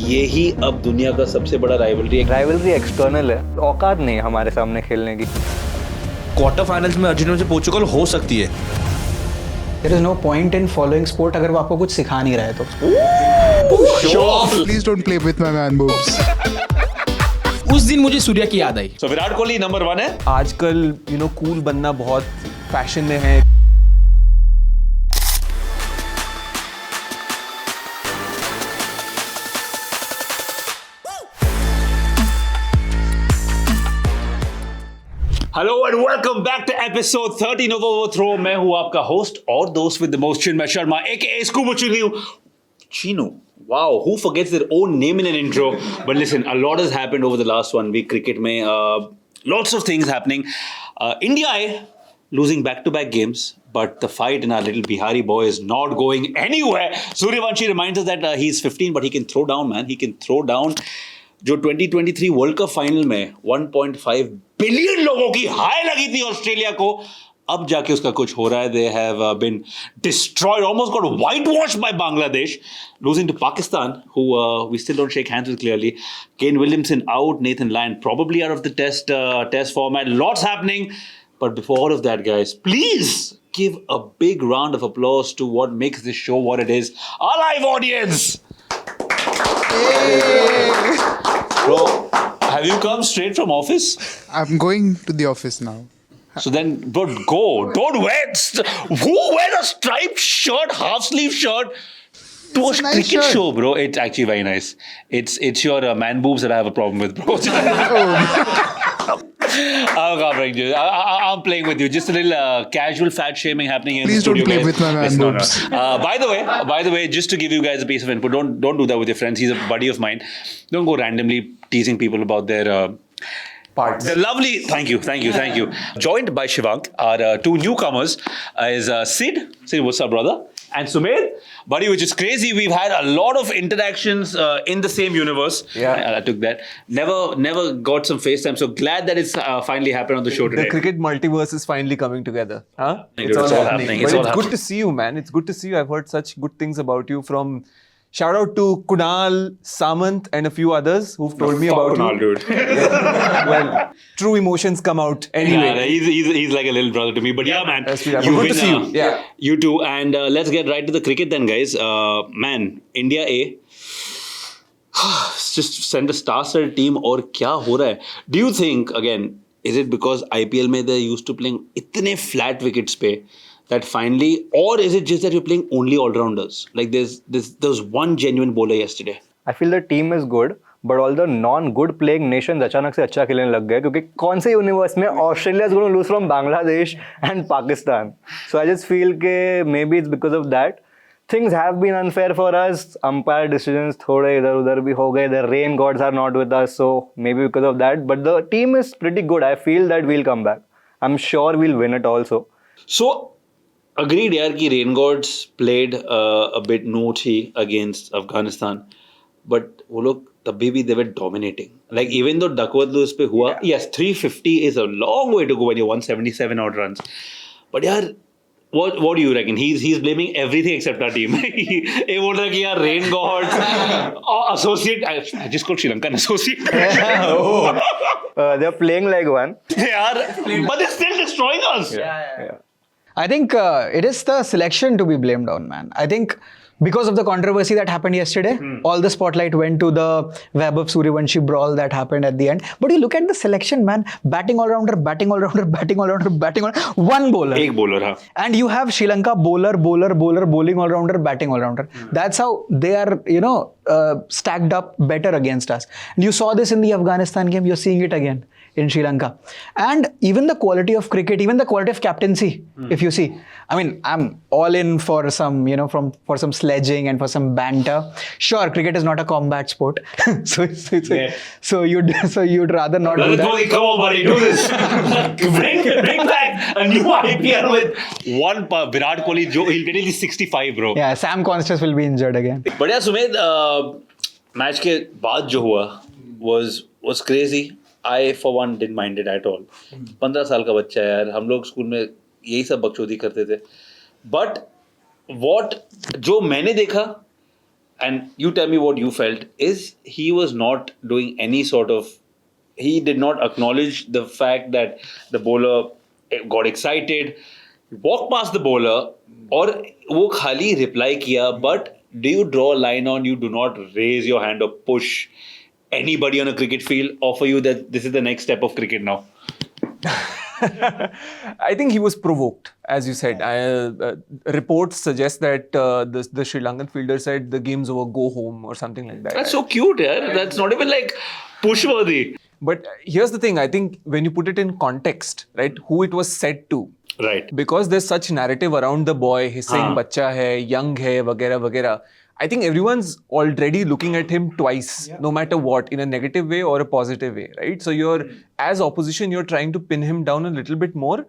ये ही अब दुनिया का सबसे बड़ा राइवलरी एक्सटर्नल है, औकात नहीं हमारे सामने खेलने की। क्वार्टर फाइनल्स में अर्जेंटीना से पोर्चुगल हो सकती है। There is no point in following sport अगर वो आपको कुछ सिखा नहीं रहा है तो। Please don't play with my man boobs. उस दिन मुझे सूर्या की याद आई। सो विराट कोहली नंबर 1 है। आजकल कूल बनना बहुत फैशन में है। Hello and welcome back to episode 13 of Overthrow. मैं हूं आपका होस्ट और दोस्त with the most Chinmay Sharma aka Scuba Chino. Wow, who forgets their own name in an intro? But listen, a lot has happened over the last 1 week cricket mein. Lots of things happening. India losing back-to-back games, but the fight in our little Bihari boy is not going anywhere. Suryavanshi reminds us that he's 15, but he can throw down, man. He can throw down. जो 2023 world cup final में 1.5 billion लोगों की high लगी थी Australia को, अब जाके उसका कुछ हो रहा है. They have been destroyed, almost got whitewash by Bangladesh, losing to Pakistan, who we still don't shake hands with clearly. Kane Williamson out, Nathan Lyon probably out of the test format. Lots happening, but before all of that, guys, please give a big round of applause to what makes this show what it is. Our live audience. Bro, have you come straight from office? I'm going to the office now. So then, bro, go. Don't wear. Who wears a striped shirt, half sleeve shirt to a It's a nice cricket shirt. show, bro? It's actually very nice. It's your man boobs that I have a problem with, bro. I'm playing with you. Just a little casual fat shaming happening here. Please in the don't studio, play guys. with my man Listen, no, boobs. no. By the way, just to give you guys a piece of input, don't do that with your friends. He's a buddy of mine. Don't go randomly teasing people about their Parts. the lovely, thank you. Joined by Shivank, our two newcomers is Sid. Sid, what's up, brother? And Sumer, buddy, which is crazy. We've had a lot of interactions in the same universe. Yeah. I took that. Never got some FaceTime. So glad that it's finally happened on the show The today. cricket multiverse is finally coming together. Huh? It's all happening. But It's all it's good happening. to see you, man. It's good to see you. I've heard such good things about you from... Shout out to Kunal, Samant and a few others who've told me Fuck about Kunal, you. dude. Well, true emotions come out anyway. Yeah, he's like a little brother to me. But yeah, man. That's sweet. Good to see you. Yeah. You too. And let's get right to the cricket then, guys. Man, India A. Just send a star-studded team और क्या हो रहा है? Do you think, again, is it because IPL में they're used to playing इतने flat wickets पे that finally, or is it just that you're playing only all-rounders? Like there's one genuine bowler yesterday. I feel the team is good, but all the non-good playing nations अचानक से अच्छा खेलने लग गए, क्योंकि कौन से यूनिवर्स में Australia is going to lose from Bangladesh and Pakistan. So I just feel कि maybe it's because of that. Things have been unfair for us. Umpire decisions थोड़े इधर उधर भी हो गए. The rain gods are not with us, so maybe because of that. But the team is pretty good. I feel that we'll come back. I'm sure we'll win it also. So agreed यार कि rain gods played a bit naughty against Afghanistan, but वो लोग तभी भी they were dominating. Like even though Duckworth lose पे हुआ, yes, 350 is a long way to go when you're 177 odd runs. But यार, what do you reckon? He's blaming everything except our team. ये बोल रहा है कि यार rain gods associate. I just called Sri Lankan associate. They're playing like one. यार, but they're still destroying us. I think it is the selection to be blamed on, man. I think because of the controversy that happened yesterday, all the spotlight went to the Vaibhav Suryavanshi brawl that happened at the end. But you look at the selection, man. Batting all-rounder, one bowler. एक bowler हाँ. And you have Sri Lanka bowler, bowling all-rounder, batting all-rounder. That's how they are, stacked up better against us. And you saw this in the Afghanistan game. You're seeing it again in Sri Lanka. And even the quality of cricket, even the quality of captaincy, if you see. I mean, I'm all in for some, for some sledging and for some banter. Sure, cricket is not a combat sport. so you'd rather not do that. Come on, buddy, do this. bring back a new IPL with one Virat Kohli. He'll get at least 65, bro. Yeah, Sam Constance will be injured again. But yeah, Sumedh, match के बाद जो हुआ was crazy. I for one didn't mind it at all. 15 साल का बच्चा है यार, हम लोग स्कूल में यही सब बकचोदी करते थे. But what जो मैंने देखा, and you tell me what you felt, is he was not doing any sort of, he did not acknowledge the fact that the bowler got excited, walked past the bowler, और वो खाली reply किया. But do you draw a line on, you do not raise your hand or push anybody on a cricket field, offer you that this is the next step of cricket now? I think he was provoked, as you said. Reports suggest that the Sri Lankan fielder said the game's over, go home, or something like that. That's so cute, yeah. That's not even like push worthy. But here's the thing, I think when you put it in context, right, who it was said to. Right. Because there's such narrative around the boy, he's saying bacha hai, young hai, वगैरह वगैरह. I think everyone's already looking at him twice, no matter what, in a negative way or a positive way, right? So you're, as opposition, you're trying to pin him down a little bit more.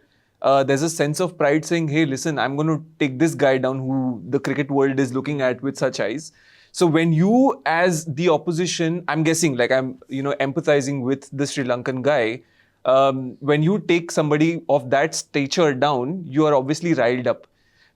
There's a sense of pride saying, hey, listen, I'm going to take this guy down who the cricket world is looking at with such eyes. So when you, as the opposition, I'm guessing, like I'm, empathizing with the Sri Lankan guy, when you take somebody of that stature down, you are obviously riled up.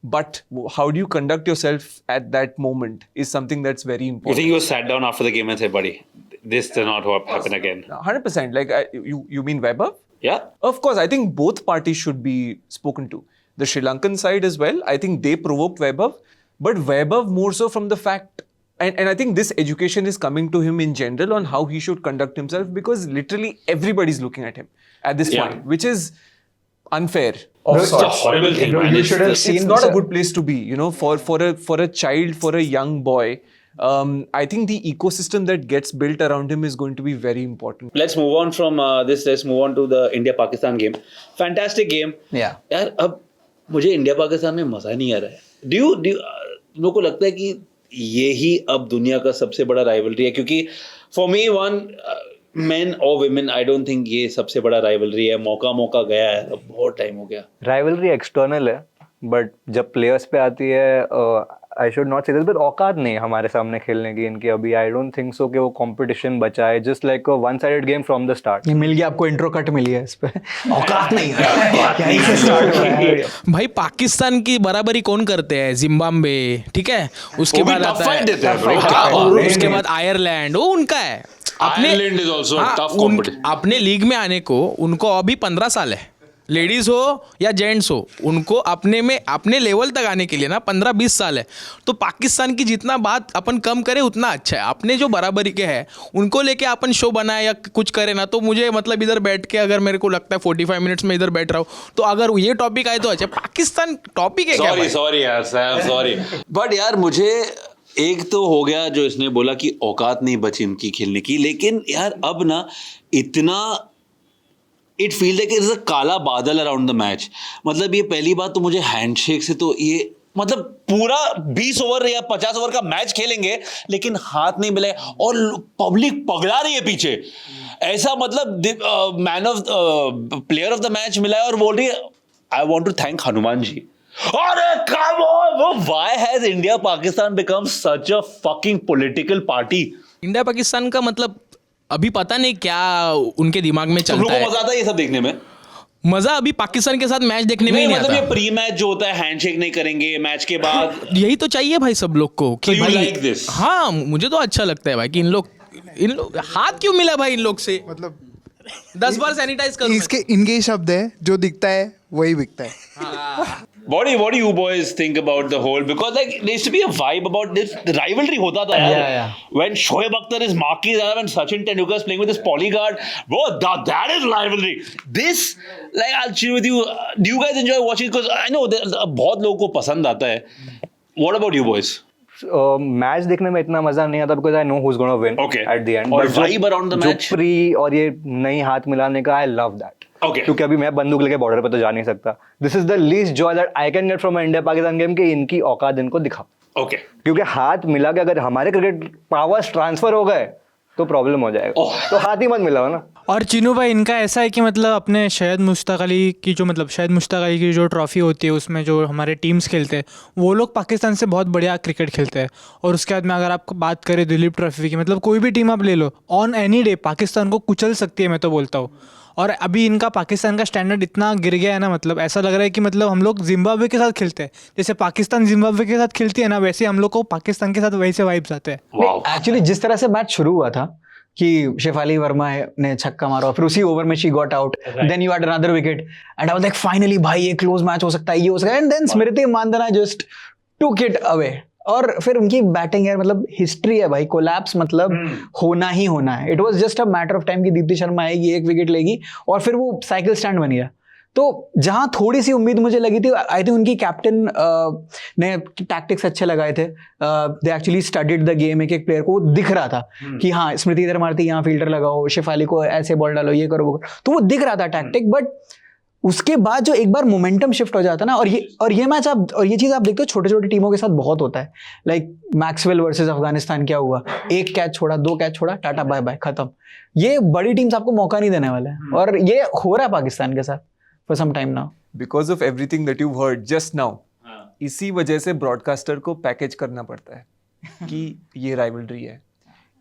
But how do you conduct yourself at that moment is something that's very important. You think he was sat down after the game and said, buddy, this does not happen again? 100%. Like, you mean Vaibhav? Yeah. Of course, I think both parties should be spoken to. The Sri Lankan side as well. I think they provoked Vaibhav. But Vaibhav more so from the fact, and I think this education is coming to him in general on how he should conduct himself, because literally everybody's looking at him at this point, which is unfair. It's a horrible thing, man. You should have seen. It's not a good place to be, for a child, for a young boy. I think the ecosystem that gets built around him is going to be very important. Let's move on from this. Let's move on to the India-Pakistan game. Fantastic game. Yeah. यार अब मुझे इंडिया-पाकिस्तान में मजा नहीं आ रहा है. Do you लोगों को लगता है कि यही अब दुनिया का सबसे बड़ा राइवलरी है? क्योंकि for me one men or women, I don't think ये सबसे बड़ा राइवलरी है. मौका गया है, अब बहुत टाइम हो गया. राइवलरी एक्सटर्नल है, बट जब प्लेयर्स पे आती है, आई शुड नॉट से दिस, बट औकात नहीं हमारे सामने खेलने की इनकी अभी. आई डोंट थिंक सो कि वो कंपटीशन बचा है. Just like one sided game from the start. ये मिल गया आपको, इंट्रो कट मिली है इस पे. औकात नहीं है. यहीं से स्टार्ट हुआ है. भाई पाकिस्तान की बराबरी कौन करते हैं? जिम्बाब्वे, ठीक है, उसके बाद आता है, उसके बाद आयरलैंड, वो उनका है. Ireland is also a tough competition. अपने लीग में आने को उनको अभी 15 साल है. लेडीज हो या जेंट्स हो, उनको अपने लेवल तक आने के लिए ना 15-20 साल है. तो पाकिस्तान की जितना बात अपन कम करें उतना अच्छा है. अपने जो बराबरी के हैं उनको लेके अपन शो बनाए या कुछ करें ना, तो मुझे मतलब इधर बैठ के अगर मेरे को लगता है 45 मिनट्स में इधर बैठ रहा हूँ, तो अगर ये टॉपिक आए तो अच्छा. पाकिस्तान टॉपिक है क्या? सॉरी यार सैम, सॉरी. बट यार मुझे एक तो हो गया जो इसने बोला कि औकात नहीं बची इनकी खेलने की, लेकिन यार अब ना इतना it feel like it's a काला बादल अराउंड द मैच. मतलब ये पहली बात तो मुझे हैंडशेक से तो ये मतलब पूरा 20 ओवर या 50 ओवर का मैच खेलेंगे लेकिन हाथ नहीं मिले और पब्लिक पगला रही है पीछे. ऐसा मतलब man of player of the match मिला है और बोल रही है I want to thank Hanuman ji. अरे come on, why has India Pakistan become such a fucking political party? India Pakistan का मतलब अभी पता नहीं क्या उनके दिमाग में चलता है. मजा आता है ये सब देखने में. मजा अभी पाकिस्तान के साथ मैच देखने में ही नहीं मतलब आता. ये प्री मैच जो होता है हैंडशेक नहीं करेंगे मैच के बाद. यही तो चाहिए भाई सब लोग को कि So you भाई like this? हाँ, मुझे तो अच्छा लगता है भाई कि इन लोग हाथ क्यों मिला भाई इन लोग से. मतलब 10 बार सैनिटाइज करो. इसके इनके शब्द है, जो दिखता है वही बिकता है. What do you boys think about the whole? Because like there used to be a vibe about this. The rivalry hota tha yaar. Yeah. When Shoaib Akhtar is marquee and Sachin Tendulkar is playing with his polyguard, bro, that is rivalry. This, like, I'll chill with you. Do you guys enjoy watching? Because I know बहुत लोगों को पसंद आता है. What about you boys? Match देखने में इतना मजा नहीं आता because I know who is gonna win Okay. At the end. और vibe around the match? जो प्री और ये नई हाथ मिलाने का, आई लव दैट. Okay. क्योंकि अभी मैं बंदूक लेके बॉर्डर पे तो जा नहीं सकता. This is the least Joy that I can get from India Pakistan game कि इनकी औकात इनको दिखाओ. Okay. क्योंकि हाथ मिला के अगर हमारे क्रिकेट पावर्स ट्रांसफर हो गए तो प्रॉब्लम हो जाएगा. तो हाथ ही मत मिलाओ ना. और चिनू भाई इनका ऐसा है कि मतलब अपने शायद मुश्ताक अली की जो ट्रॉफ़ी होती है उसमें जो हमारे टीम्स खेलते हैं वो लोग पाकिस्तान से बहुत बढ़िया क्रिकेट खेलते हैं। और उसके बाद में अगर आप बात करें दिलीप ट्रॉफी की, मतलब कोई भी टीम आप ले लो, ऑन एनी डे पाकिस्तान को कुचल सकती है, मैं तो बोलता हूँ। और अभी इनका पाकिस्तान का स्टैंडर्ड इतना गिर गया है ना, मतलब ऐसा लग रहा है कि मतलब हम लोग जिम्बाब्वे के साथ खेलते हैं, जैसे पाकिस्तान जिम्बाब्वे के साथ खेलती है ना, वैसे हम लोग को पाकिस्तान के साथ वैसे वाइब्स आते हैं। एक्चुअली जिस तरह से मैच शुरू हुआ था कि शेफाली वर्मा ने छक्का मारा, फिर उसी ओवर में she got out, then you had another wicket and I was like finally भाई ये क्लोज मैच हो सकता है, ये हो सकता है, and then Smriti Mandhana just took it away. और फिर उनकी बैटिंग है, मतलब हिस्ट्री है भाई, कोलैप्स मतलब होना ही होना है। It was just a matter of time कि दीप्ति शर्मा आएगी, एक विकेट लेगी और फिर वो साइकिल स्टैंड बन गया। तो जहां थोड़ी सी उम्मीद मुझे लगी थी, आई थिंक उनकी कैप्टन ने टैक्टिक्स अच्छे लगाए थे, they actually studied the game, एक एक प्लेयर को वो दिख रहा था कि हाँ स्मृति इधर मारती, यहाँ फील्डर लगाओ, शेफाली को ऐसे बॉल डालो, ये करो वो करो, तो वो दिख रहा था टैक्टिक। बट उसके बाद जो एक बार मोमेंटम शिफ्ट हो जाता है ना, और ये मैच आप, और ये चीज आप देखते हो छोटे छोटे टीमों के साथ बहुत होता है, लाइक मैक्सवेल वर्सेस अफगानिस्तान क्या हुआ, एक कैच छोड़ा, दो कैच छोड़ा, टाटा बाय बाय खत्म। ये बड़ी टीम्स आपको मौका नहीं देने वाले हैं, और ये हो रहा है पाकिस्तान के साथ for some time now. Because of everything that you heard just now, इसी वजह से ब्रॉडकास्टर को पैकेज करना पड़ता है कि ये राइवलरी है।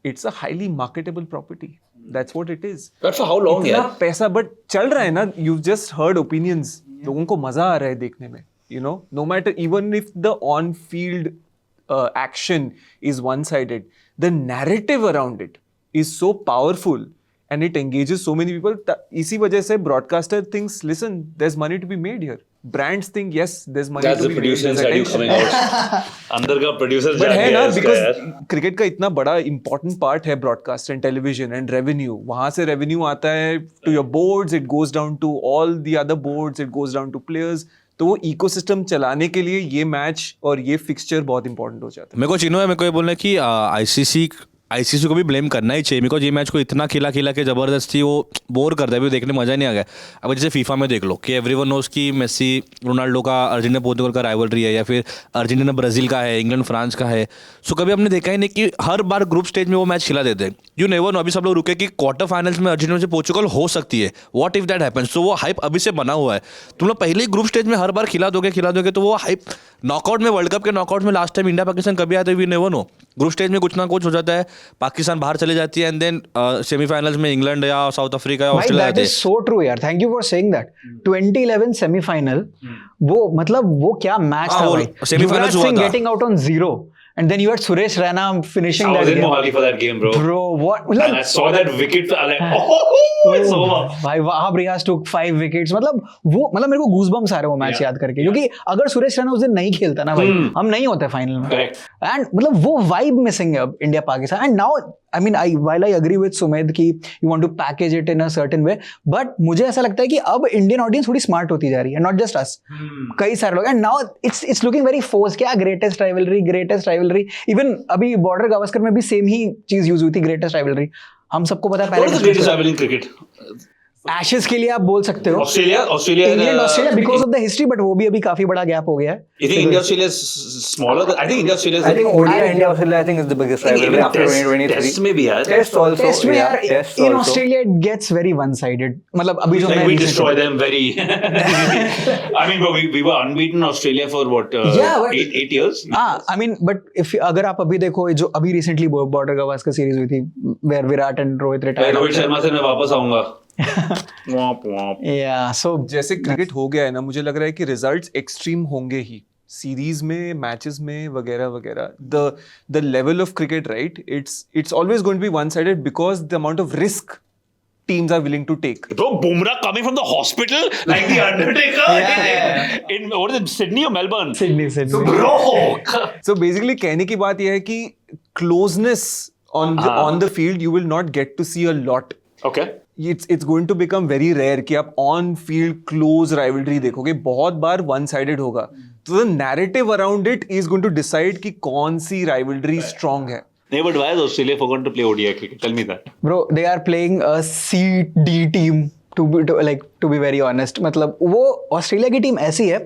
It's a highly marketable property, that's what it is. But for how long, इतना यार? पैसा बट चल रहा है ना, यू जस्ट हर्ड ओपिनियंस, लोगों को मजा आ रहा है देखने में, you know, no matter even if the on field action is one sided, the narrative around it is so powerful and it engages so many people. इसी वजह से broadcaster thinks, listen, there's money to be made here. Brands think, yes, there's money That's to the be made. producer There's inside you attention. coming out. अंदर का producer But जाग है गया ना, इसका because यार। cricket का इतना बड़ा important part है broadcast and television and revenue. वहाँ से revenue आता है to your boards, it goes down to all the other boards, it goes down to players. तो वो इकोसिस्टम चलाने के लिए ये मैच और ये फिक्सचर बहुत इंपॉर्टेंट हो जाता है। मेरे को चिन्हो है, मेरे को ये बोलना है कि आईसीसी को भी ब्लेम करना ही चाहिए, बिकॉज ये मैच को इतना खिला के ज़बरदस्ती वो बोर करता है, भी देखने मज़ा नहीं आ गया। अब जैसे फीफा में देख लो कि एवरीवन नोज कि मेसी रोनाल्डो का अर्जेंटीना पोर्तुगल का राइवलरी है, या फिर अर्जेंटीना ब्राज़ील का है, इंग्लैंड फ्रांस का है। सो कभी हमने देखा ही नहीं कि हर बार ग्रुप स्टेज में वो मैच खिला देते हैं। यू नेवर नो, अभी सब लोग रुके कि क्वार्टर फाइनल्स में अर्जेंटीना से पोर्चुगल हो सकती है, व्हाट इफ दैट हैपेंस। तो वो हाइप अभी से बना हुआ है। तुम लोग पहले ही ग्रुप स्टेज में हर बार खिला दोगे तो वो हाइप नॉकआउट में, वर्ल्ड कप के नॉकआउट में लास्ट टाइम इंडिया पाकिस्तान कभी आया था, we never know. Group stage में कुछ ना कुछ हो जाता है, पाकिस्तान बाहर चले जाती है, एंड देन सेमीफाइनल्स में इंग्लैंड या साउथ अफ्रीका या ऑस्ट्रेलिया आते हैं। सो ट्रू यार, thank you for saying that. 2011 semifinal, वो मतलब वो क्या मैच था भाई, सेमीफाइनल्स हुआ था, getting out on 0 and then you had Suresh Raina finishing I that was in game. Mohali for that game, bro. Bro, what? And I saw that wicket, I'm like, oh, it's over. भाई Wahab Riaz took 5 wickets, मतलब मेरे को goosebumps आ रहे हैं वो match याद करके, क्योंकि अगर सुरेश रैना उस दिन नहीं खेलता ना भाई, हम नहीं होते फाइनल में। Correct. एंड मतलब वो वाइब मिसिंग है अब India Pakistan. And now I mean while I agree with Sumedh कि you want to package it in a certain way, but मुझे ऐसा लगता है कि अब इंडियन ऑडियंस थोड़ी स्मार्ट होती जा रही है, नॉट जस्ट अस, कई सारे लोग। And now it's looking very force, क्या ग्रेटेस्ट राइवलरी। इवन अभी बॉर्डर गावस्कर में भी सेम ही चीज यूज हुई थी, ग्रेटेस्ट राइवलरी। हम सबको पता है What is the greatest rivalry in cricket? Ashes के लिए आप बोल सकते हो Australia England Australia because of the history, but वो भी अभी काफी बड़ा गैप हो गया है। You think India Australia is smaller? I think India Australia is. I think ODI India Australia I think is the biggest rivalry after 2023. Test में भी यार. Test also. टेस्ट में यार Test in also. Australia it gets very one sided, मतलब अभी जो Like मैं we destroy them very. I mean, but we were unbeaten in Australia for what? Yeah, but- 8 years. I mean but if अगर आप अभी देखो जो अभी रिसेंटली बॉर्डर गावस्कर सीरीज हुई थी where Virat and Rohit retired, Rohit Sharma से मैं वापस आऊंगा. वॉप वॉप. या सो जैसे क्रिकेट हो गया है ना, मुझे लग रहा है कि रिजल्ट्स एक्सट्रीम होंगे ही सीरीज में, मैचेस में वगैरह वगैरह. The level of cricket, right, it's always going to be one sided because the amount of risk teams are willing to take. Bro, Bumrah coming from the hospital like the Undertaker in what is it, Sydney or Melbourne? Sydney Bro, So basically कहने की बात यह है कि closeness on the field you will not get to see a lot. okay. It's going to become very rare कि आप on field close rivalry देखोगे, बहुत बार one sided होगा. तो the narrative around it is going to decide कि कौन सी rivalry strong है. No, but why has Australia forgotten to play ODI cricket? Tell me that. Bro, they are playing a C-D team to be very honest, मतलब वो Australia की team ऐसी है,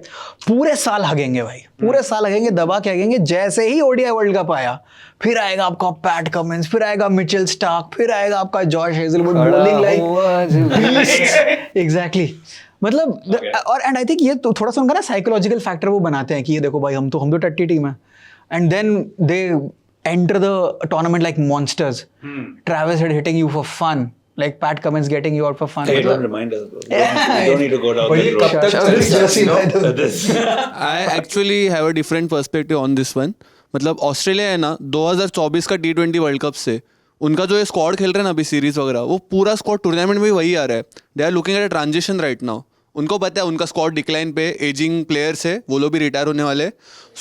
पूरे साल हगेंगे भाई, पूरे साल हगेंगे, दबा के हगेंगे। जैसे ही ओडीआई वर्ल्ड कप आया, फिर आएगा आपका पैट कमिंस, फिर आएगा मिचेल स्टार्क, फिर आएगा आपका Josh Hazlewood bowling like exactly. मतलब और एंड आई थिंक ये तो थोड़ा सा उनका ना साइकोलॉजिकल फैक्टर वो बनाते हैं कि ये देखो भाई हम तो टट्टी टीम है, and then they enter the tournament like monsters. Travis Head hitting you for fun, like Pat Cummins getting you out for fun. Hey, don't remind us, bro. We don't need to go down that road. I actually have a different perspective on this one. मतलब Australia है ना 2024 का T20 world cup से उनका जो ये squad खेल रहे हैं ना अभी सीरीज वगैरह, वो पूरा स्क्वाड टूर्नामेंट में भी वही आ रहा है. They are looking at a transition right now. उनको पता है उनका स्क्वाड डिक्लाइन पे, एजिंग प्लेयर्स है, वो लोग भी रिटायर होने वाले.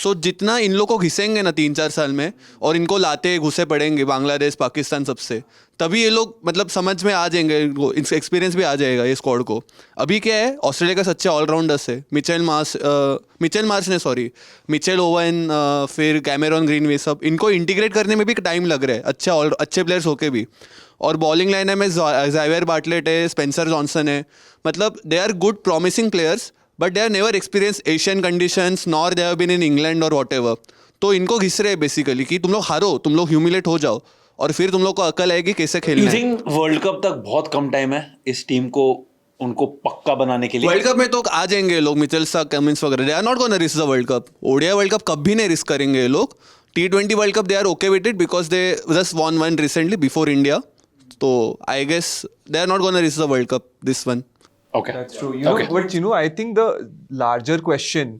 सो जितना इन लोग को घिसेंगे ना 3-4 साल में, और इनको लाते घुसे पड़ेंगे बांग्लादेश पाकिस्तान सबसे, तभी ये लोग मतलब समझ में आ जाएंगे, इनका एक्सपीरियंस भी आ जाएगा ये स्क्वाड को. अभी क्या है, ऑस्ट्रेलिया का सच्चे ऑलराउंडर्स है. मिचेल ओवन, फिर कैमेरॉन ग्रीन, वे सब इनको इंटीग्रेट करने में भी टाइम लग रहा है, अच्छे प्लेयर्स होके भी. और बॉलिंग लाइन में ज़ावियर बार्टलेट है, स्पेंसर जॉनसन है. मतलब they are good promising players, but they are never experience Asian conditions, nor they have been in England और वॉट एवर. तो इनको घिस रहे हैं बेसिकली कि तुम लोग हारो, तुम लोग ह्यूमिलेट हो जाओ, और फिर तुम लोग को अकल आएगी कैसे खेलना You है. think वर्ल्ड कप तक बहुत कम टाइम है इस टीम को उनको पक्का बनाने के लिए? वर्ल्ड कप में तो आ जाएंगे लोग, मिचेल स्टार्क, कमिंस वगैरह. They are not gonna risk the world cup. ODI world cup कभी नहीं रिस्क करेंगे ये लोग. T20 world cup they are okay with it because they just won one recently before India. तो I guess they are not gonna risk the world cup this one. Okay. That's true. But I think the larger question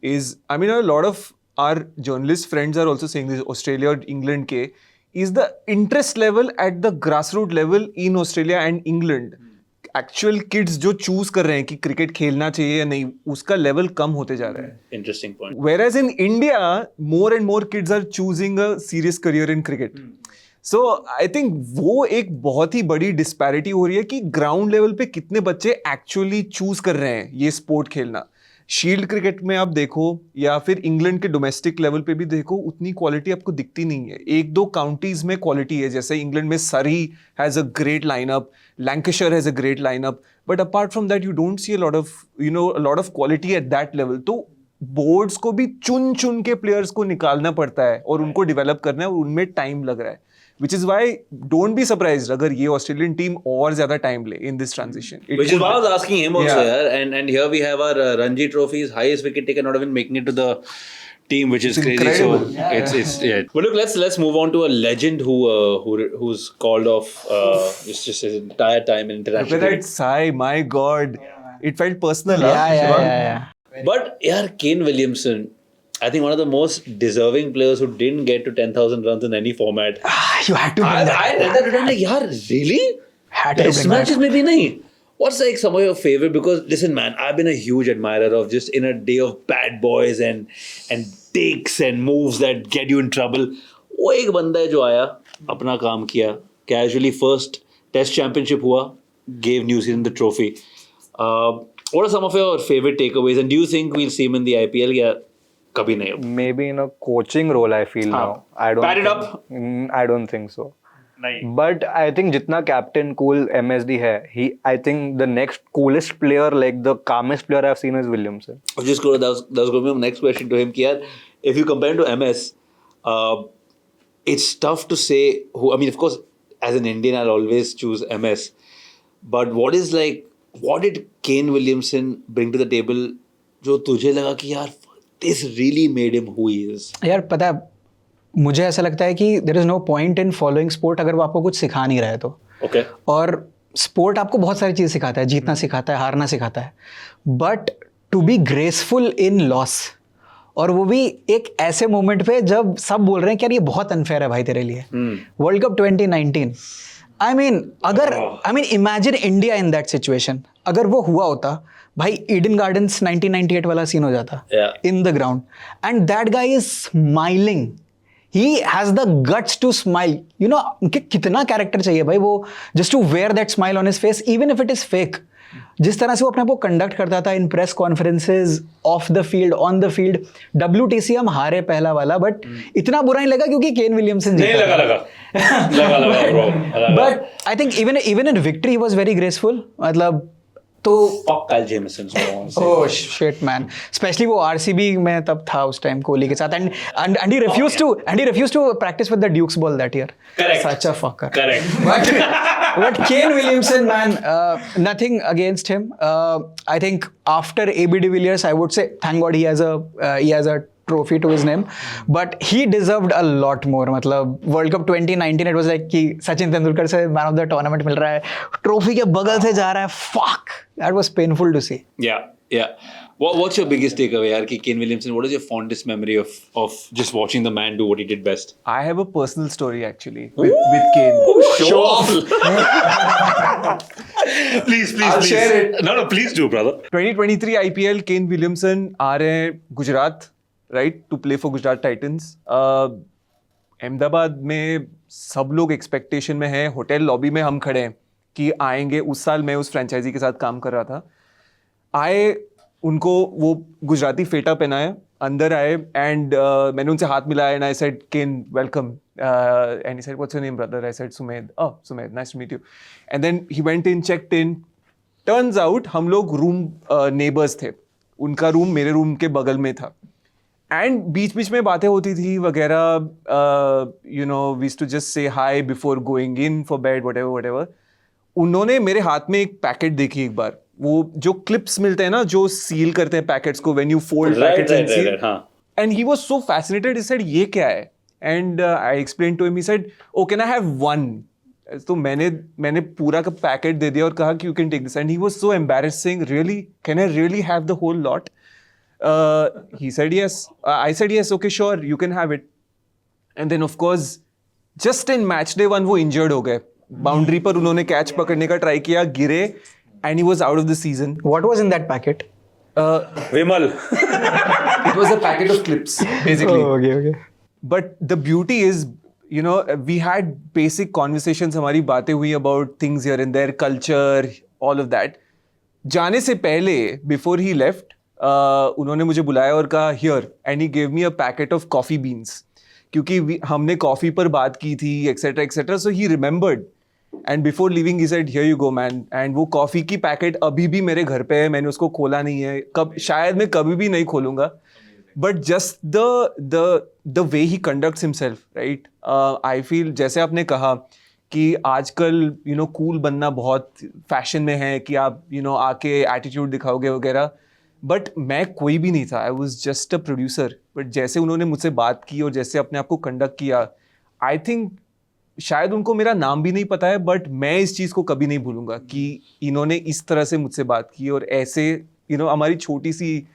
is, I mean, a lot of our journalist friends are also saying this, Australia or England ke, is the interest level at the grassroots level in Australia and England. Actual kids जो choose कर रहे हैं कि cricket खेलना चाहिए या नहीं, उसका लेवल कम होते जा रहा है. Interesting point. Whereas in India, more and more kids are choosing a serious career in cricket. So I think वो एक बहुत ही बड़ी डिस्पैरिटी हो रही है कि ग्राउंड लेवल पे कितने बच्चे एक्चुअली चूज कर रहे हैं ये स्पोर्ट खेलना. शील्ड क्रिकेट में आप देखो या फिर इंग्लैंड के डोमेस्टिक लेवल पे भी देखो, उतनी क्वालिटी आपको दिखती नहीं है. 1-2 काउंटीज में क्वालिटी है, जैसे इंग्लैंड में सरी has a great lineup, Lancashire has a great lineup, but apart from that you don't see a lot of quality at that level. तो बोर्ड्स को भी चुन चुन के प्लेयर्स को निकालना पड़ता है और उनको डेवलप करना है, और उनमें टाइम लग रहा है. Which is why don't be surprised अगर ये Australian team और ज़्यादा टाइम ले in this transition. Which is why I was asking him also, yeah. And here we have our Ranji Trophies, highest wicket taker, not even making it to the team, which is crazy. incredible. So it's yeah. But look, let's move on to a legend who's called off just his entire time in Look international at that cricket. sigh, my God. It felt personal. Yeah. But yeah, Kane Williamson, I think one of the most deserving players who didn't get to 10,000 runs in any format. You had to bring that. I read that and I'm like, yaar, really? Had to Test bring matches maybe nahi. What's like some of your favorite? Because listen, man, I've been a huge admirer of just in a day of bad boys and takes and moves that get you in trouble. वो एक बंदा है जो आया, अपना काम किया, casually first Test Championship हुआ, gave New Zealand the trophy. What are some of your favorite takeaways? And do you think we'll see him in the IPL? Yeah. कभी नहीं. Maybe in a coaching role, I feel now. I don't. Pat it think, up. I don't think so. नहीं. But I think जितना captain cool MSD है, I think the next coolest player, like the calmest player I've seen is Williamson. I was just going to, that was going to be my next question to him. Ki yaar, if you compare him to MS, it's tough to say who. I mean, of course, as an Indian, I'll always choose MS. But what did Kane Williamson bring to the table? जो तुझे लगा कि यार this really made him who he is. यार पता है, मुझे ऐसा लगता है कि there is no point in following sport अगर वो आपको कुछ सिखा नहीं रहा है तो. Okay. और स्पोर्ट आपको बहुत सारी चीज़ सिखाता है, जीतना सिखाता है, हारना सिखाता है, but to be graceful in loss, और वो भी एक ऐसे मोमेंट पे जब सब बोल रहे हैं कि यार ये बहुत अनफेयर है भाई तेरे लिए. World cup 2019, I mean imagine India in that situation. अगर वो हुआ होता भाई, ईडन गार्डन्स 1998 वाला सीन हो जाता in the ground, and that guy is smiling. He has the guts to smile. You know कितना कैरेक्टर चाहिए भाई वो, just to wear that smile on his face even if it is fake. जिस तरह से वो अपने आप को कंडक्ट करता था in press conferences, of the field, on the field. WTC हम हारे पहला वाला, बट इतना बुरा नहीं लगा क्योंकि केन विलियमसन जीता. लगा bro. But I think even in victory he was very graceful. मतलब तो Fuck Kyle Jamison. So on. oh shit man, especially वो RCB में तब था उस टाइम कोहली के साथ, and he refused to practice with the Duke's ball that year. Correct. Such a fucker. Correct. But Kane Williamson, man, nothing against him. I think after AB de Villiers, I would say thank God he has a trophy to his name, but he deserved a lot more. मतलब World Cup 2019 it was like कि सचिन तेंदुलकर से man of the tournament मिल रहा है, trophy के बगल से जा रहा है. Fuck, that was painful to see. Yeah. What's your biggest takeaway, yaar? Ki Kane Williamson, what is your fondest memory of just watching the man do what he did best? I have a personal story actually with Kane. Show off. Please. share it. No, please do, brother. 2023 IPL, Kane Williamson आ रहे हैं Gujarat, right, to play for Gujarat Titans. Ahmedabad में सब लोग expectation में हैं, hotel lobby में हम खड़े हैं कि आएंगे. उस साल मैं उस फ्रेंचाइजी के साथ काम कर रहा था. आए, उनको वो गुजराती फेटा पहनाया, अंदर आए एंड मैंने उनसे हाथ मिलाया and I said Kane welcome and he said what's your name brother. I said Sumedh. Sumedh, nice to meet you. And then he went in, checked in. Turns out हम लोग रूम नेबर्स थे. उनका रूम मेरे room के बगल में था and बीच बीच में बातें होती थी वगैरह. You know, we used to just say hi before going in for bed, whatever. उन्होंने मेरे हाथ में एक पैकेट देखी एक बार, वो जो क्लिप्स मिलते हैं ना जो सील करते हैं पैकेट्स को, when you fold packets and seal. And he was so fascinated. He said ये क्या है? And I explain to him. He said oh can I have one? तो मैंने पूरा का पैकेट दे दिया और कहा कि you can take this. And he was so embarrassing. Really, can I really have the whole lot? He said yes. I said yes, okay, sure, you can have it. And then of course, just in match day 1 वो injured हो गए. Boundary पर उन्होंने catch पकड़ने का try किया, गिरे and he was out of the season. What was in that packet? Vimal. It was a packet of clips, basically. Oh, okay. But the beauty is, you know, we had basic conversations, हमारी बातें हुई about things here and there, culture, all of that. जाने से पहले, before he left, उन्होंने मुझे बुलाया और कहा here, and he gave me a packet of coffee beans, क्योंकि हमने कॉफ़ी पर बात की थी etcetera. So he remembered and before living he said here you go man. And वो कॉफ़ी की पैकेट अभी भी मेरे घर पे है. मैंने उसको खोला नहीं है, शायद मैं कभी भी नहीं खोलूँगा. But just the way he conducts himself, right. I feel, जैसे आपने कहा कि आजकल यू नो कूल बनना बहुत फैशन में है कि आप यू नो आके एटीट्यूड दिखाओगे वगैरह. बट मैं कोई भी नहीं था. I was just a producer. But जैसे उन्होंने मुझसे बात की और जैसे अपने आप को कंडक्ट किया, आई थिंक शायद उनको मेरा नाम भी नहीं पता है, बट मैं इस चीज़ को कभी नहीं भूलूंगा कि इन्होंने इस तरह से मुझसे बात की और ऐसे यू नो हमारी छोटी सी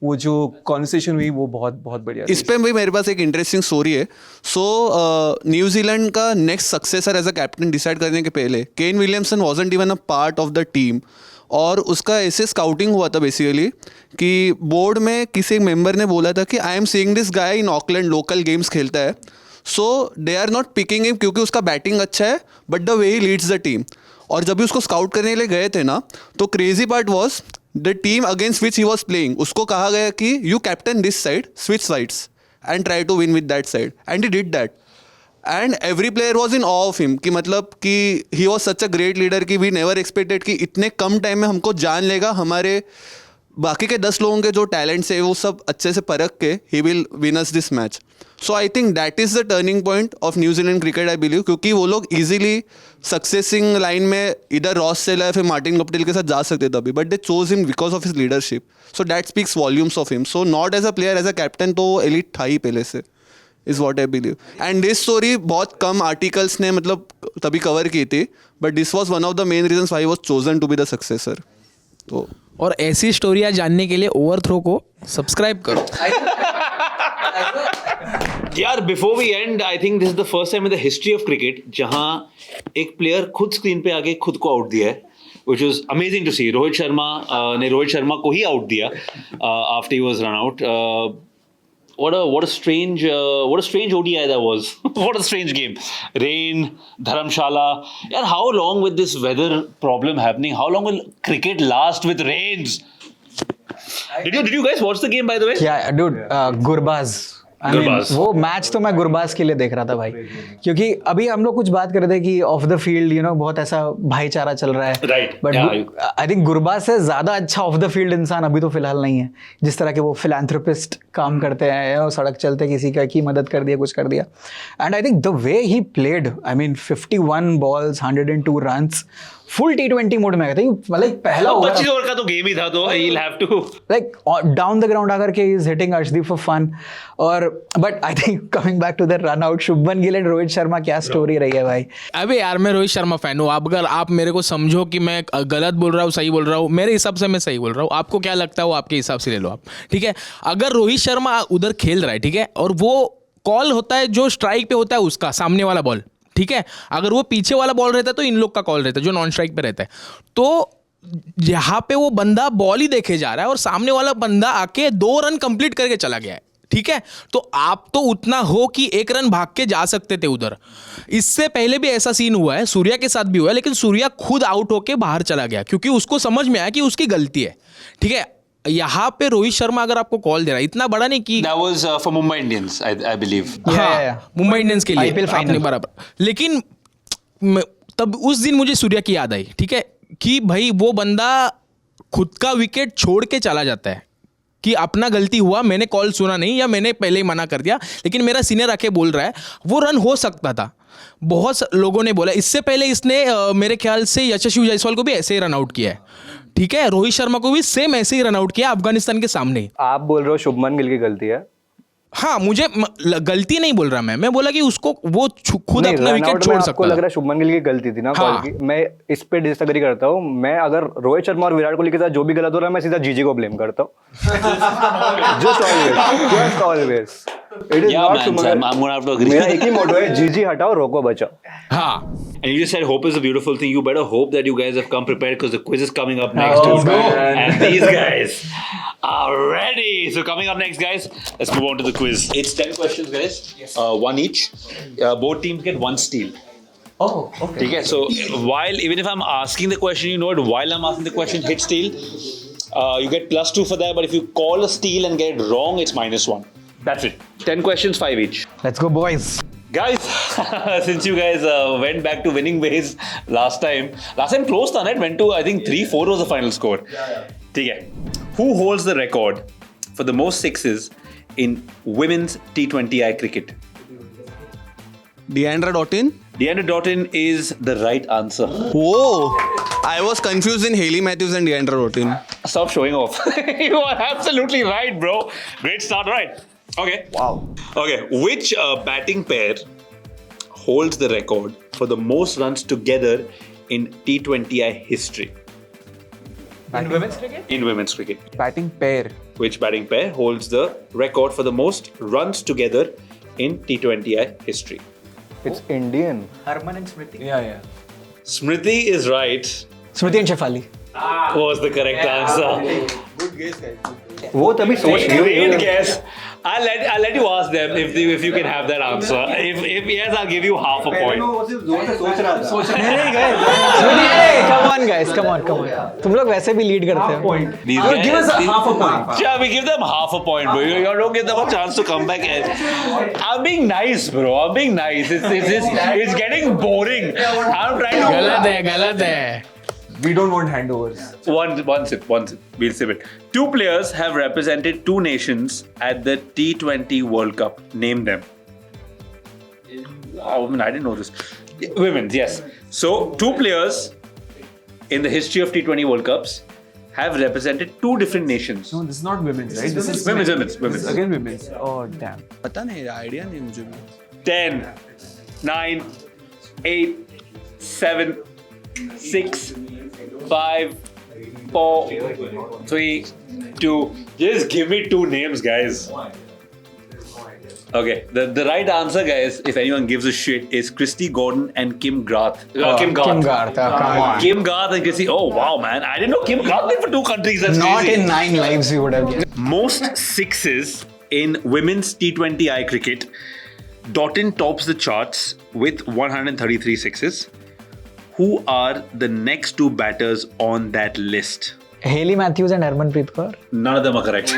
वो जो कॉन्वर्सेशन हुई वो बहुत बहुत बढ़िया. इस पे भी मेरे पास एक इंटरेस्टिंग स्टोरी है. सो न्यूजीलैंड का next successor as a captain decide करने के पहले Kane Williamson wasn't even a part of the team. और उसका ऐसे स्काउटिंग हुआ था बेसिकली कि बोर्ड में किसी एक मेंबर ने बोला था कि I am seeing this guy in Auckland, local games खेलता है, so they are not picking him क्योंकि उसका बैटिंग अच्छा है, but the way he leads the team. और जब भी उसको स्काउट करने के लिए गए थे ना, तो crazy part was the team against which he was playing, उसको कहा गया कि you captain this side, switch sides and try to win with that side, and he did that. And every player was in of him कि मतलब कि he was such a great leader कि we never expected कि इतने कम time में हमको जान लेगा. हमारे बाकी के 10 लोगों के जो टैलेंट्स है वो सब अच्छे से परख के he will win us this match. So I think that is the turning point of New Zealand cricket, I believe, क्योंकि वो लोग ईजिली सक्सेसिंग लाइन में इधर रॉस सेलर या फिर मार्टिन गप्टिल के साथ जा सकते थे अभी, but they chose him because of his leadership. So that speaks volumes of him. So not as a player, as a captain तो एलिट था ही पहले से, is what I believe. And this story बहुत कम आर्टिकल्स ने मतलब तभी कवर की थी, but this was one of the main reasons why he was chosen to be the successor. तो और ऐसी स्टोरियाँ जानने के लिए ओवरथ्रो को सब्सक्राइब करो. यार before we end, I think this is the first time in the history of cricket जहां एक प्लेयर खुद स्क्रीन पे आके खुद को आउट दिया है, which was amazing to see. Rohit Sharma को ही आउट दिया after he was run out. What a strange ODI that was. What a strange game. Rain, Dharamshala. Yeah, how long with this weather problem happening? How long will cricket last with rains? Did you guys watch the game, by the way? Yeah, dude, Gurbaz. I mean, Gurbaz. वो match तो मैं गुरबाज के लिए देख रहा था भाई, क्योंकि अभी हम लोग कुछ बात कर रहे थे कि ऑफ द फील्ड बहुत ऐसा भाईचारा चल रहा है, Right. But Yeah. I think Gurbaz से ज्यादा अच्छा ऑफ द फील्ड इंसान अभी तो फिलहाल नहीं है, जिस तरह के वो फिलैंथ्रोपिस्ट काम करते हैं, वो सड़क चलते किसी का की मदद कर दिया, कुछ कर दिया। And I think the way he played, I mean 51 balls 102 runs, full T20 mode में गए थे, मतलब पहला ओवर 25 ओवर का तो गेम ही था, तो he'll have to like down the ground आकर के is hitting Arshdeep for fun। और but I think coming back to the run out, Shubman Gill and Rohit Sharma क्या स्टोरी रही है भाई। अबे यार मैं रोहित शर्मा फैन हूँ। अब अगर आप मेरे को समझो कि मैं गलत बोल रहा हूँ सही बोल रहा हूँ, मेरे हिसाब से मैं सही बोल रहा हूँ, आपको क्या लगता है वो आपके हिसाब से ले लो आप, ठीक है। अगर रोहित शर्मा उधर खेल रहा है, ठीक है, और वो कॉल होता है जो स्ट्राइक पे होता है उसका सामने वाला बॉल, ठीक है, अगर वो पीछे वाला बॉल रहता है तो इन लोग का कॉल रहता है जो नॉन स्ट्राइक पे रहता है। तो यहाँ पे वो बंदा बॉल ही देखे जा रहा है और सामने वाला बंदा आके 2 रन कंप्लीट करके चला गया है, ठीक है। तो आप तो उतना हो कि 1 रन भाग के जा सकते थे उधर। इससे पहले भी ऐसा सीन हुआ है, सूर्या के साथ भी हुआ है, लेकिन सूर्या खुद आउट होके बाहर चला गया क्योंकि उसको समझ में आया कि उसकी गलती है, ठीक है। यहाँ पे रोहित शर्मा अगर आपको कॉल दे रहा है, इतना बड़ा नहीं कि that was for Mumbai Indians, I believe. Yeah. Mumbai Indians के लिए IPL आपने final। बराबर, लेकिन तब उस दिन मुझे सूर्या की याद आई, ठीक है, कि भाई वो बंदा खुद का विकेट छोड़ के चला जाता है कि अपना गलती हुआ, मैंने कॉल सुना नहीं या मैंने पहले ही मना कर दिया, लेकिन मेरा सीनियर आके बोल रहा है वो रन हो सकता था। बहुत लोगों ने बोला, इससे पहले इसने मेरे ख्याल से यशस्वी जायसवाल को भी ऐसे ही रन आउट किया है, ठीक है, रोहित शर्मा को भी सेम ऐसे ही रन आउट किया अफगानिस्तान के सामने। आप बोल रहे हो शुभमन गिल की गलती है? हाँ, मुझे गलती नहीं बोल रहा मैं बोला कि उसको वो खुद अपना विकेट छोड़ सकता आपको लग रहा है शुभमन गिल की गलती थी ना हाँ। कॉल की? मैं इस पे डिसएग्री करता हूँ। मैं अगर रोहित शर्मा और विराट कोहली के साथ जो भी गलत हो रहा है मैं सीधा जीजी को ब्लेम करता हूँ। Just always it is Yeah, not man, Shubman. Sam, I'm gonna have to agree. मेरा एक ही मोटो है, जीजी हटाओ रोको बचाओ। हाँ। And you just said hope is a beautiful thing. You better hope that you guys have come prepared because the quiz is coming up next. And these guys are ready. So coming up next, guys, let's move on to the quiz. It's 10 questions, guys. Yes. One each. Both teams get 1 steal. Oh, okay. Okay, so even if I'm asking the question, you know it, while I'm asking the question, hit steal, you get +2 for that. But if you call a steal and get it wrong, it's -1. That's it. 10 questions, 5 each. Let's go boys। Guys, since you guys went back to winning ways last time close था, it went to I think 3-4 was the final score. ठीक है. Who holds the record for the most sixes in women's T20I cricket? Deandra Dottin. Deandra Dottin is the right answer. Whoa! I was confused in Hayley Matthews and Deandra Dottin. Stop showing off. You are absolutely right, bro. Great start, right? Okay. Wow. Okay, which batting pair holds the record for the most runs together in T20I history? In women's cricket? In women's cricket. Batting pair. Which batting pair holds the record for the most runs together in T20I history? It's Indian. Harman and Smriti. Yeah. Smriti is right. Smriti and Shefali. Was the correct answer. वो तभी सोच रही Great हूँ। guess. I'll let you ask them if you can have that answer. If yes, I'll give you half a point. Come on guys, come on। तुम लोग वैसे भी lead करते हो। These guys, Give us half a point. Yeah, we give them half a point, bro. You don't give them a chance to come back. I'm being nice, bro. I'm being nice. It's getting boring. I'm trying to. गलत है। We don't want handovers. One sip. We'll sip it. 2 players have represented 2 nations at the T20 World Cup. Name them. Oh, I didn't know this. Women's, yes. So, 2 players in the history of T20 World Cups have represented 2 different nations. No, this is not women's, right? This is Women's. This is again women's. Oh, damn. पता नहीं, idea नहीं मुझे भी. 10, 9, 8, 7, 6, 5, 4, 3, 2. Just give me 2 names, guys. Okay, the right answer, guys, if anyone gives a shit, is Christy Gordon and Kim Garth. Kim Garth. Kim Garth, come on। Kim Garth and Christy. Oh wow, man! I didn't know Kim Garth played for 2 countries. That's Not crazy. in 9 lives we would have given। Most sixes in women's T20I cricket. Dottin tops the charts with 133 sixes. Who are the next 2 batters on that list? Haley Matthews and Harmanpreet Kaur. None of them are correct. do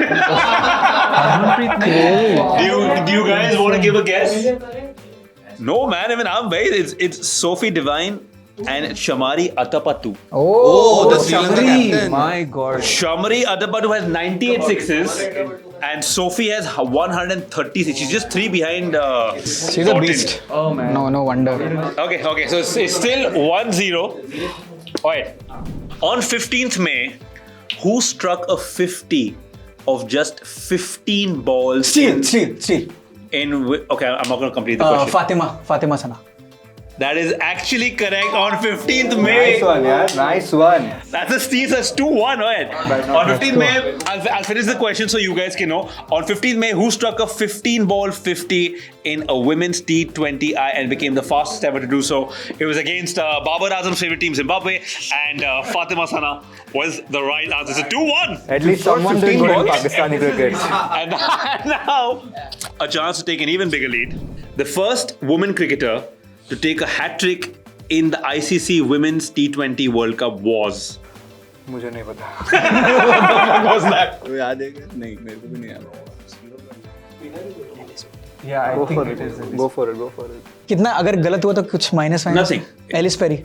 you guys want to give a guess? No, man. Even I'm very. It's Sophie Devine and Shamari Atapattu. Oh, the Sri Lanka Shamari. captain. My God. Shamari Atapattu has 98 sixes and Sophie has 136. She's just 3 behind. She's a Thornton. beast. Oh man. No wonder. Okay. So it's still 1-0. Alright. On 15th May, who struck a 50 of just 15 balls? Steal. Okay, I'm not going to complete the question. Fatima Sana. That is actually correct on 15th May. Nice one. That's a steal. That's 2-1. Right? On 15th May, I'll finish the question so you guys can know. On 15th May, who struck a 15-ball 50 in a women's T20I and became the fastest ever to do so? It was against Babar Azam's favorite team, Zimbabwe, and Fatima Sana was the right answer. So 2-1. At least someone doing good in Pakistani cricket. And now, a chance to take an even bigger lead. The first woman cricketer to take a hat-trick in the ICC Women's T20 World Cup was? मुझे नहीं पता. What was that? याद है क्या? नहीं, मेरे को भी नहीं याद. Yeah, I think it is. Go for it. कितना अगर गलत हुआ तो कुछ minus Nothing. Ellyse Perry.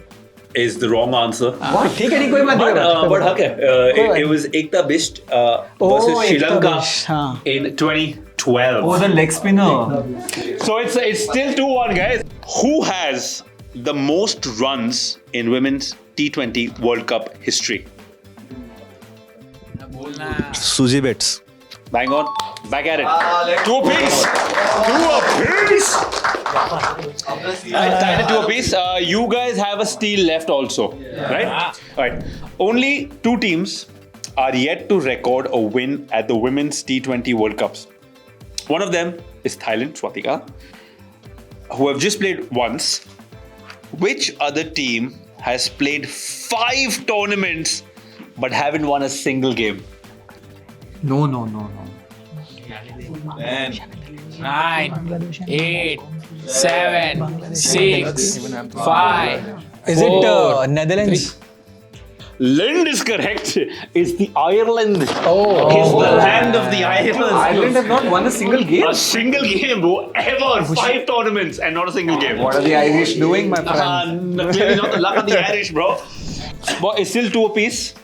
Is the wrong answer. ठीक है नहीं कोई बात But okay, it was Ekta Bisht versus Sri Ekta Lanka Bisht, हाँ. in 2012. Oh, the leg spinner. So it's still 2-1, guys. Who has the most runs in women's T20 World Cup history? Suzy Betts. Bang on. Back at it. 2 apiece. 2 apiece. Tied at 2 apiece. You guys have a steal left also, right? All right. Only 2 teams are yet to record a win at the Women's T20 World Cups. One of them is Thailand, Swatika, who have just played once. Which other team has played 5 tournaments but haven't won a single game? No. 9, 8, 7, 6, 5. Is it Netherlands? Lind is correct. It's the Ireland. Oh. It's the land of the Ireland. Ireland have not won a single game. A single game, bro. Ever. 5 tournaments and not a single game. What are the Irish doing, my friend? Clearly not the luck of the Irish, bro. But it's still 2 apiece.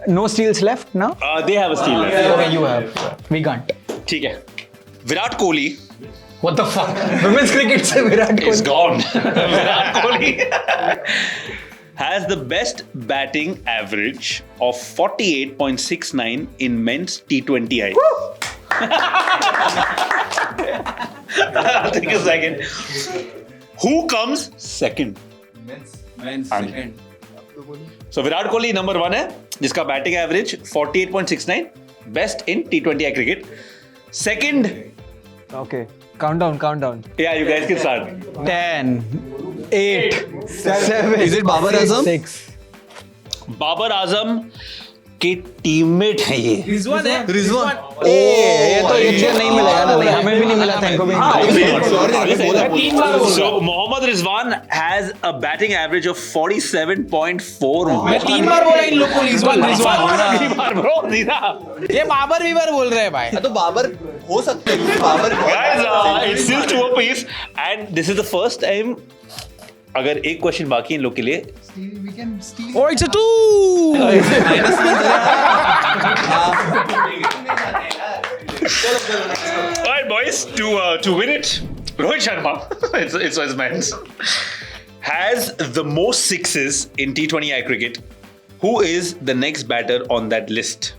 No steals left now. They have a steal left. Okay, you have. We can't. ठीक है. Virat Kohli What the fuck? Women's cricket से Virat is Kohli. gone. Virat Kohli has the best batting average of 48.69 in men's T20I. I'll take a second. Who comes second? Men's second. So Virat Kohli number 1 है, जिसका batting average 48.69, best in T20I cricket. Second, Okay. Count down. yeah, you guys can start. 10, 8, 7. Is it Babar Azam? 6. Babar Azam के teammate है ये. रिजवान है. रिजवान. ये तो नहीं मिलेगा ना. नहीं, हमें भी नहीं मिला था इनको भी. So Mohammad Rizwan has a batting average of 47.4. मैं 3 बार बोला इन लोग को रिजवान. bro, Zira. ये बाबर वीबर बोल रहे हैं भाई. तो बाबर हो सकते हैं. Babar. Guys, it's still 2 apiece and this is the first time. अगर एक क्वेश्चन बाकी इन लोग के लिए. Oh, it's a 2. Alright, boys, to win it, Rohit Sharma, it's his man's, has the most sixes in T20I cricket. Who is the next batter on that list?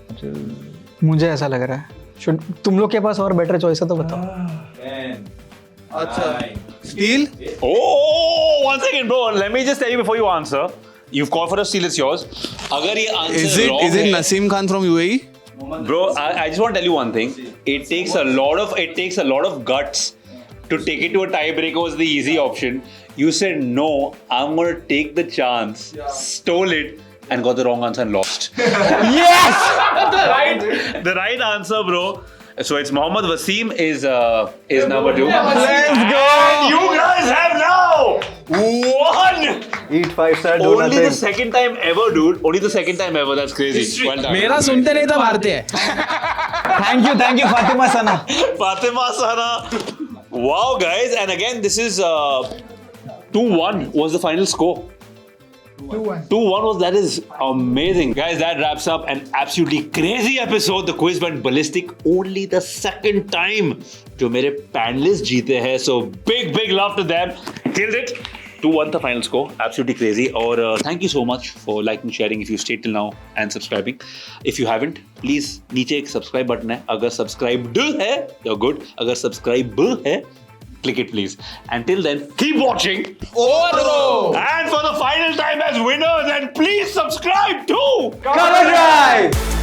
मुझे ऐसा लग रहा है. तुम लोग के पास और बेटर चॉइस है तो बताओ. Steal? Oh, 1 second, bro. Let me just tell you before you answer. You've called for a steal, it's yours. अगर ये answer wrong Is it है, Naseem Khan from UAE? bro, I just want to tell you one thing. It takes a lot of guts to take it to a tiebreaker was the easy option. You said no, I'm going to take the chance, stole it, and got the wrong answer and lost. Yes! the right answer, bro. So it's Mohammad Wasim is number 2. Let's go! And you guys have now 1. Eat 5-star, do Only the nothing. second time ever, dude. Only the second time ever. That's crazy. Well done. मेरा सुनते नहीं तो भारतीय Thank you, Fatima Sana. Fatima Sana. Wow, guys. And again, this is 2-1 was the final score. 2-1 was, that is amazing. Guys, that wraps up an absolutely crazy episode. The quiz went ballistic. Only the second time जो मेरे panelists जीते हैं. So big love to them. Killed it. 2-1 the final score. Absolutely crazy. और thank you so much for liking, sharing if you stayed till now and subscribing. If you haven't, please नीचे एक subscribe button है. अगर subscribed है, you're good. अगर subscribe है, click it please. Until then, keep watching. And for the final time as winners, and please subscribe too. Cover Drive!